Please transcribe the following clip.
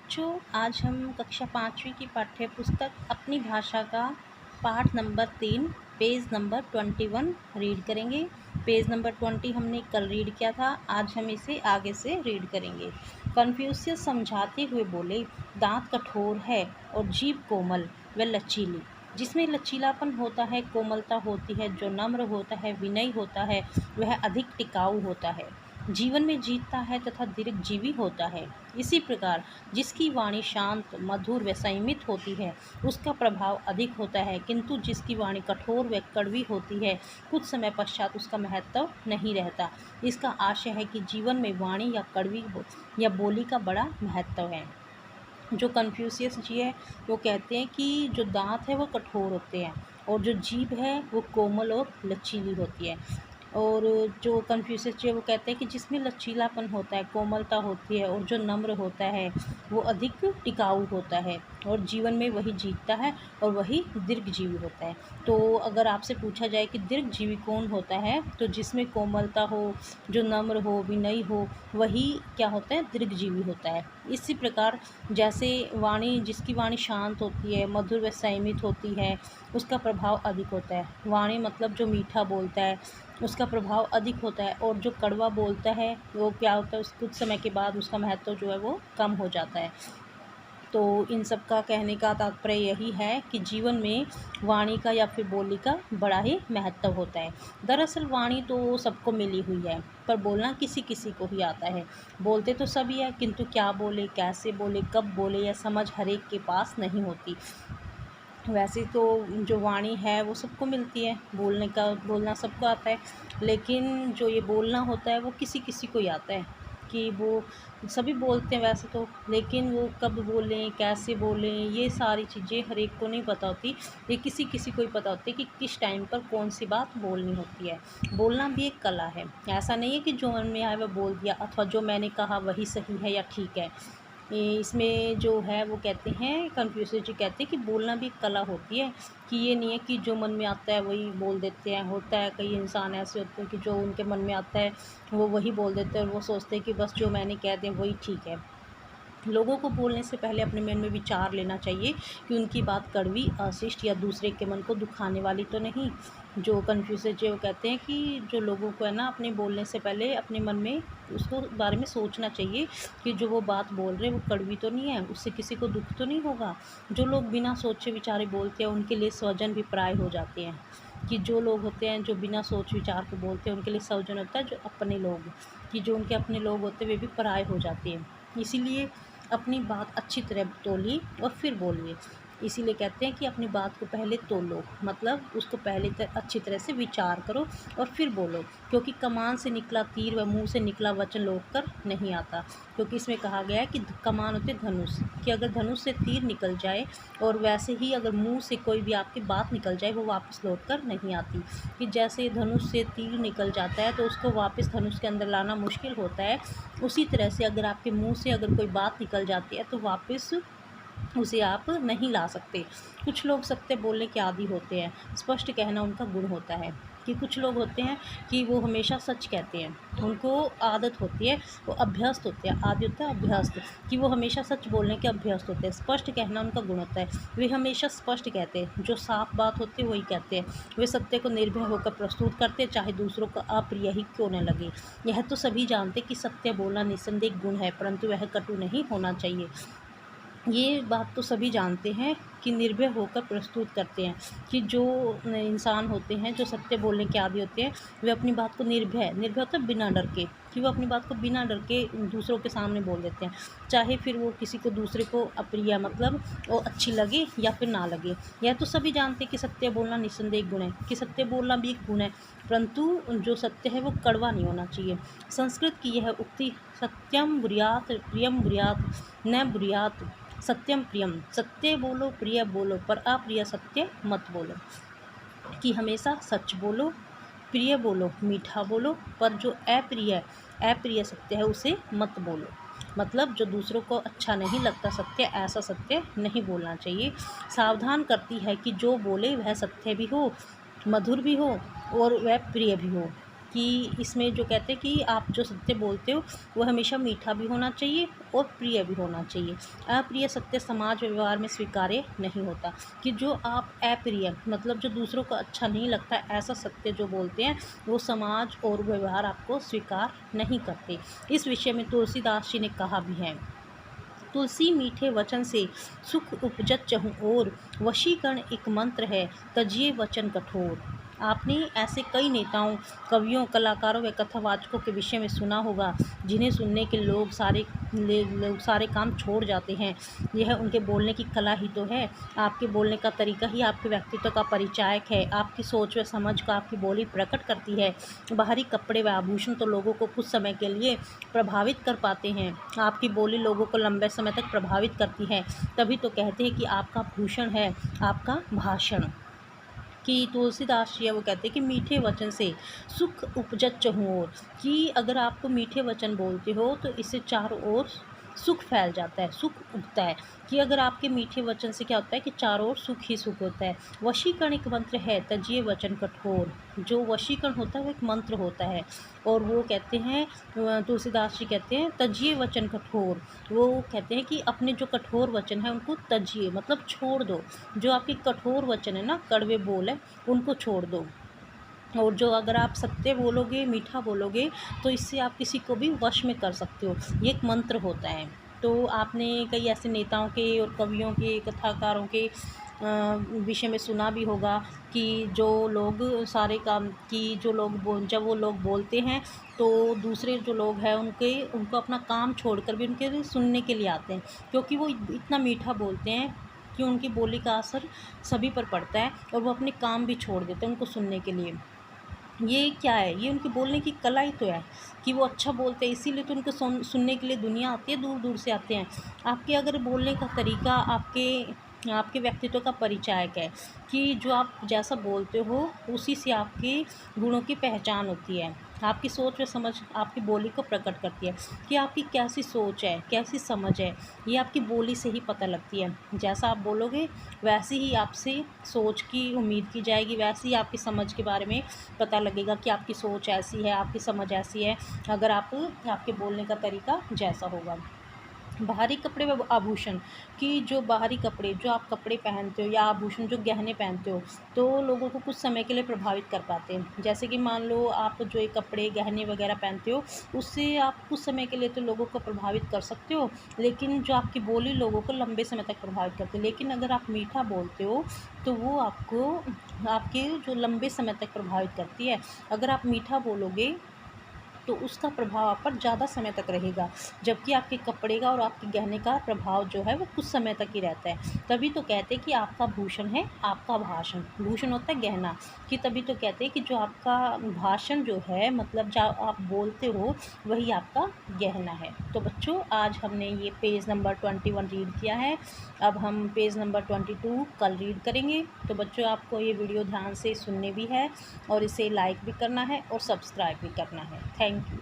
बच्चों, आज हम कक्षा 5वीं की पाठ्य पुस्तक अपनी भाषा का पाठ नंबर 3 पेज नंबर 21 रीड करेंगे। पेज नंबर 20 हमने कल रीड किया था, आज हम इसे आगे से रीड करेंगे। कन्फ्यूशियस समझाते हुए बोले, दांत कठोर है और जीभ कोमल व लचीली। जिसमें लचीलापन होता है, कोमलता होती है, जो नम्र होता है, विनयी होता है, वह अधिक टिकाऊ होता है, जीवन में जीतता है तथा दीर्घजीवी होता है। इसी प्रकार जिसकी वाणी शांत, मधुर व संयमित होती है, उसका प्रभाव अधिक होता है, किंतु जिसकी वाणी कठोर व कड़वी होती है, कुछ समय पश्चात उसका महत्व नहीं रहता। इसका आशय है कि जीवन में वाणी या कड़वी या बोली का बड़ा महत्व है। जो कन्फ्यूशियस जी है वो कहते हैं कि जो दांत है वो कठोर होते हैं और जो जीभ है वो कोमल और लचीली होती है। और जो कन्फ्यूशियस जी है वो कहते हैं कि जिसमें लचीलापन होता है, कोमलता होती है और जो नम्र होता है वो अधिक टिकाऊ होता है और जीवन में वही जीतता है और वही दीर्घजीवी होता है। तो अगर आपसे पूछा जाए कि दीर्घजीवी कौन होता है, तो जिसमें कोमलता हो, जो नम्र हो, विनयी हो, वही क्या होता है, दीर्घजीवी होता है। इसी प्रकार जैसे जिसकी वाणी शांत होती है, मधुर व संयमित होती है, उसका प्रभाव अधिक होता है। वाणी मतलब जो मीठा बोलता है उसका प्रभाव अधिक होता है, और जो कड़वा बोलता है वो क्या होता है, उस कुछ समय के बाद उसका महत्व जो है वो कम हो जाता है। तो इन सब का कहने का तात्पर्य यही है कि जीवन में वाणी का या फिर बोली का बड़ा ही महत्व होता है। दरअसल वाणी तो सबको मिली हुई है, पर बोलना किसी किसी को ही आता है। बोलते तो सभी है, किंतु क्या बोले, कैसे बोले, कब बोले, यह समझ हर एक के पास नहीं होती। वैसे तो जो वाणी है वो सबको मिलती है, बोलना सबको आता है, लेकिन जो ये बोलना होता है वो किसी किसी को ही आता है। कि वो सभी बोलते हैं वैसे तो, लेकिन वो कब बोलें, कैसे बोलें, ये सारी चीज़ें हर एक को नहीं पता होती। ये किसी किसी को ही पता होती है कि किस टाइम पर कौन सी बात बोलनी होती है। बोलना भी एक कला है, ऐसा नहीं है कि जो मन में आए वह बोल दिया, अथवा जो मैंने कहा वही सही है या ठीक है। इसमें जो है वो कहते हैं, कन्फ्यूशियस जी कहते हैं कि बोलना भी एक कला होती है, कि ये नहीं है कि जो मन में आता है वही बोल देते हैं। होता है कई इंसान ऐसे होते हैं कि जो उनके मन में आता है वो वही बोल देते हैं, और वो सोचते हैं कि बस जो मैंने कह दें वही ठीक है। लोगों को बोलने से पहले अपने मन में विचार लेना चाहिए कि उनकी बात कड़वी, अशिष्ट या दूसरे के मन को दुखाने वाली तो नहीं। जो कन्फ्यूशियस जी वो कहते हैं कि जो लोगों को है ना, अपने बोलने से पहले अपने मन में उसको बारे में सोचना चाहिए कि जो वो बात बोल रहे हैं वो कड़वी तो नहीं है, उससे किसी को दुख तो नहीं होगा। जो लोग बिना सोचे विचारे बोलते हैं उनके लिए स्वजन भी पराये हो जाते हैं। कि जो लोग होते हैं जो बिना सोच विचार के बोलते हैं उनके लिए स्वजन होता है जो अपने लोग, कि जो उनके अपने लोग होते हैं वे भी पराये हो जाते हैं। इसीलिए अपनी बात अच्छी तरह तोलिए और फिर बोलिए। इसीलिए कहते हैं कि अपनी बात को पहले तोलो, मतलब उसको पहले अच्छी तरह से विचार करो और फिर बोलो। क्योंकि कमान से निकला तीर व मुंह से निकला वचन लौट कर नहीं आता। क्योंकि इसमें कहा गया है कि कमान होते धनुष, कि अगर धनुष से तीर निकल जाए और वैसे ही अगर मुंह से कोई भी आपकी बात निकल जाए वो वापस लौट कर नहीं आती। कि जैसे धनुष से तीर निकल जाता है तो उसको वापस धनुष के अंदर लाना मुश्किल होता है, उसी तरह से अगर आपके मुंह से अगर कोई बात निकल जाती है तो वापस उसे आप नहीं ला सकते। कुछ लोग सत्य बोलने के आदी होते हैं, स्पष्ट कहना उनका गुण होता है। कि कुछ लोग होते हैं कि वो हमेशा सच कहते हैं, उनको आदत होती है, वो अभ्यस्त होते हैं। आदि होता है अभ्यस्त, कि वो हमेशा सच बोलने के अभ्यस्त होते हैं। स्पष्ट कहना उनका गुण होता है, वे हमेशा स्पष्ट कहते हैं, जो साफ बात होती है वही कहते हैं। वे सत्य को निर्भय होकर प्रस्तुत करते हैं, चाहे दूसरों को अप्रिय ही क्यों न लगे। यह तो सभी जानते कि सत्य बोलना निस्संदेह गुण है, परंतु वह कटु नहीं होना चाहिए। ये बात तो सभी जानते हैं कि निर्भय होकर प्रस्तुत करते हैं। कि जो इंसान होते हैं जो सत्य बोलने के आदी होते हैं, वे अपनी बात को निर्भय होता है बिना डर के, कि वो अपनी बात को बिना डर के दूसरों के सामने बोल देते हैं। चाहे फिर वो किसी को दूसरे को अप्रिय, मतलब वो अच्छी लगे या फिर ना लगे। यह तो सभी जानते हैं कि सत्य बोलना निस्संदेह गुण है, कि सत्य बोलना भी एक गुण है, परंतु जो सत्य है वो कड़वा नहीं होना चाहिए। संस्कृत की यह उक्ति, सत्यम बुर्यात प्रियम बुर्यात न बुर्यात सत्यम प्रियम, सत्य बोलो प्रिय बोलो पर अप्रिय सत्य मत बोलो। कि हमेशा सच बोलो, प्रिय बोलो, मीठा बोलो, पर जो अप्रिय सत्य है उसे मत बोलो। मतलब जो दूसरों को अच्छा नहीं लगता सत्य, ऐसा सत्य नहीं बोलना चाहिए। सावधान करती है कि जो बोले वह सत्य भी हो, मधुर भी हो और वह प्रिय भी हो। कि इसमें जो कहते हैं कि आप जो सत्य बोलते हो वो हमेशा मीठा भी होना चाहिए और प्रिय भी होना चाहिए। अप्रिय सत्य समाज और व्यवहार में स्वीकार्य नहीं होता। कि जो आप अप्रिय मतलब जो दूसरों को अच्छा नहीं लगता ऐसा सत्य जो बोलते हैं वो समाज और व्यवहार आपको स्वीकार नहीं करते। इस विषय में तुलसीदास जी ने कहा भी है, तुलसी मीठे वचन से सुख उपजत चहु ओर, वशीकरण एक मंत्र है तजिए वचन कठोर। आपने ऐसे कई नेताओं, कवियों, कलाकारों व कथावाचकों के विषय में सुना होगा जिन्हें सुनने के लोग सारे काम छोड़ जाते हैं। यह उनके बोलने की कला ही तो है। आपके बोलने का तरीका ही आपके व्यक्तित्व का परिचायक है। आपकी सोच व समझ का आपकी बोली प्रकट करती है। बाहरी कपड़े व आभूषण तो लोगों को कुछ समय के लिए प्रभावित कर पाते हैं, आपकी बोली लोगों को लंबे समय तक प्रभावित करती है। तभी तो कहते हैं कि आपका भूषण है आपका भाषण। कि तुलसीदास जी है वो कहते हैं कि मीठे वचन से सुख उपजत चहुँ ओर। कि अगर आप मीठे वचन बोलते हो तो इससे चारों ओर सुख फैल जाता है, सुख उगता है। कि अगर आपके मीठे वचन से क्या होता है कि चारों ओर सुख ही सुख होता है। वशीकरण एक मंत्र है तजिए वचन कठोर। जो वशीकरण होता है वो एक मंत्र होता है और वो कहते हैं तुलसीदास जी कहते हैं तजिए वचन कठोर। वो कहते हैं कि अपने जो कठोर वचन है उनको तजिए मतलब छोड़ दो। जो आपके कठोर वचन है ना, कड़वे बोल है, उनको छोड़ दो। और जो अगर आप सत्य बोलोगे, मीठा बोलोगे तो इससे आप किसी को भी वश में कर सकते हो। ये एक मंत्र होता है। तो आपने कई ऐसे नेताओं के और कवियों के, कथाकारों के विषय में सुना भी होगा कि जो लोग सारे काम कि जो लोग जब वो लोग बोलते हैं तो दूसरे जो लोग हैं उनको अपना काम छोड़कर भी उनके सुनने के लिए आते हैं, क्योंकि वो इतना मीठा बोलते हैं कि उनकी बोली का असर सभी पर पड़ता है और वो अपने काम भी छोड़ देते हैं उनको सुनने के लिए। ये क्या है, ये उनकी बोलने की कला ही तो है कि वो अच्छा बोलते हैं, इसीलिए तो उनको सुनने के लिए दुनिया आती है, दूर दूर से आते हैं। आपके अगर बोलने का तरीका आपके व्यक्तित्व का परिचायक है। कि जो आप जैसा बोलते हो उसी से आपके गुणों की पहचान होती है। आपकी सोच व समझ आपकी बोली को प्रकट करती है कि आपकी कैसी सोच है, कैसी समझ है। ये आपकी बोली से ही पता लगती है। जैसा आप बोलोगे वैसे ही आपसे सोच की उम्मीद की जाएगी, वैसे ही आपकी समझ के बारे में पता लगेगा कि आपकी सोच ऐसी है, आपकी समझ ऐसी है, अगर आपके बोलने का तरीका जैसा होगा। बाहरी कपड़े व आभूषण। कि जो बाहरी कपड़े जो आप कपड़े पहनते हो या आभूषण जो गहने पहनते हो तो लोगों को कुछ समय के लिए प्रभावित कर पाते हैं। जैसे कि मान लो आप जो ये कपड़े गहने वगैरह पहनते हो उससे आप कुछ समय के लिए तो लोगों को प्रभावित कर सकते हो, लेकिन जो आपकी बोली लोगों को लंबे समय तक प्रभावित करती है। लेकिन अगर आप मीठा बोलते हो तो वो आपको आपके जो लंबे समय तक प्रभावित करती है। अगर आप मीठा बोलोगे तो उसका प्रभाव आप पर ज़्यादा समय तक रहेगा, जबकि आपके कपड़े का और आपके गहने का प्रभाव जो है वो कुछ समय तक ही रहता है। तभी तो कहते हैं कि आपका भूषण है आपका भाषण। भूषण होता है गहना। कि तभी तो कहते हैं कि जो आपका भाषण जो है मतलब जो आप बोलते हो वही आपका गहना है। तो बच्चों आज हमने ये पेज नंबर 21 रीड किया है। अब हम पेज नंबर 22 कल रीड करेंगे। तो बच्चों आपको ये वीडियो ध्यान से सुनने भी है और इसे लाइक भी करना है और सब्सक्राइब भी करना है। Thank you.